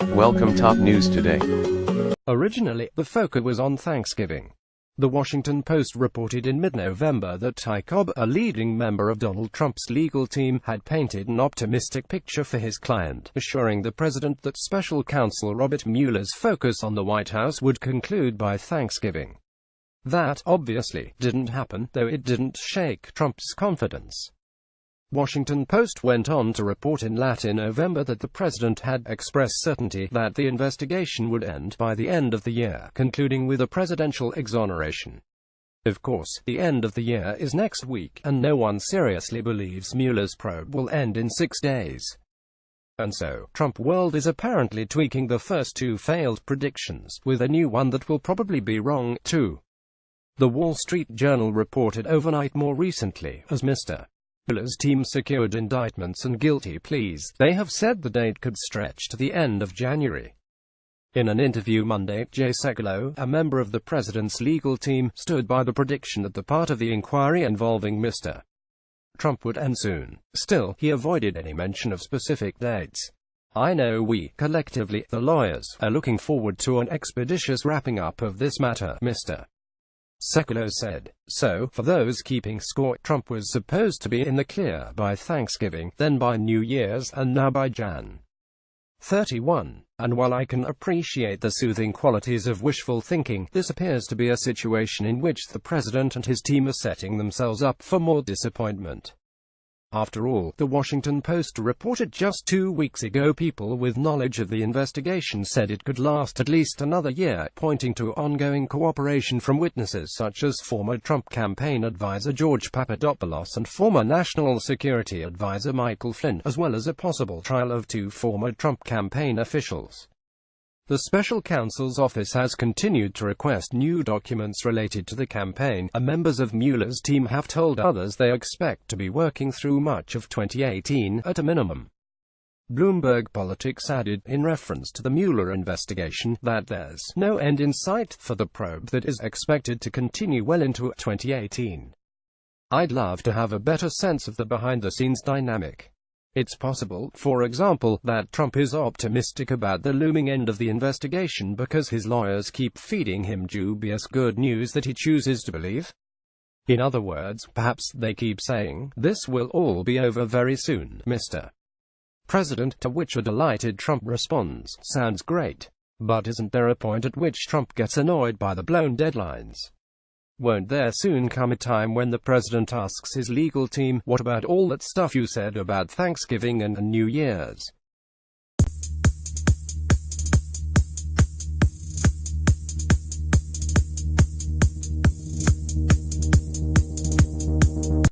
Welcome top news today. Originally, the focus was on Thanksgiving. The Washington Post reported in mid-November that Ty Cobb, a leading member of Donald Trump's legal team, had painted an optimistic picture for his client, assuring the president that special counsel Robert Mueller's focus on the White House would conclude by Thanksgiving. That, obviously, didn't happen, though it didn't shake Trump's confidence. Washington Post went on to report in late November that the president had expressed certainty that the investigation would end by the end of the year, concluding with a presidential exoneration. Of course, the end of the year is next week, and no one seriously believes Mueller's probe will end in 6 days. And so, Trump world is apparently tweaking the first two failed predictions, with a new one that will probably be wrong, too. The Wall Street Journal reported overnight more recently, as Mr. Mueller's team secured indictments and guilty pleas, they have said the date could stretch to the end of January. In an interview Monday, Jay Sekulow, a member of the president's legal team, stood by the prediction that the part of the inquiry involving Mr. Trump would end soon. Still, he avoided any mention of specific dates. "I know we, collectively, the lawyers, are looking forward to an expeditious wrapping up of this matter," Mr. Sekulow said. So, for those keeping score, Trump was supposed to be in the clear by Thanksgiving, then by New Year's, and now by Jan. 31. And while I can appreciate the soothing qualities of wishful thinking, this appears to be a situation in which the president and his team are setting themselves up for more disappointment. After all, the Washington Post reported just 2 weeks ago people with knowledge of the investigation said it could last at least another year, pointing to ongoing cooperation from witnesses such as former Trump campaign advisor George Papadopoulos and former National Security Advisor Michael Flynn, as well as a possible trial of 2 former Trump campaign officials. The special counsel's office has continued to request new documents related to the campaign, and members of Mueller's team have told others they expect to be working through much of 2018, at a minimum. Bloomberg Politics added, in reference to the Mueller investigation, that there's no end in sight for the probe that is expected to continue well into 2018. "I'd love to have a better sense of the behind-the-scenes dynamic. It's possible, for example, that Trump is optimistic about the looming end of the investigation because his lawyers keep feeding him dubious good news that he chooses to believe. In other words, perhaps they keep saying, 'This will all be over very soon, Mr. President,' to which a delighted Trump responds, 'Sounds great. But isn't there a point at which Trump gets annoyed by the blown deadlines? Won't there soon come a time when the president asks his legal team, "What about all that stuff you said about Thanksgiving and New Year's?"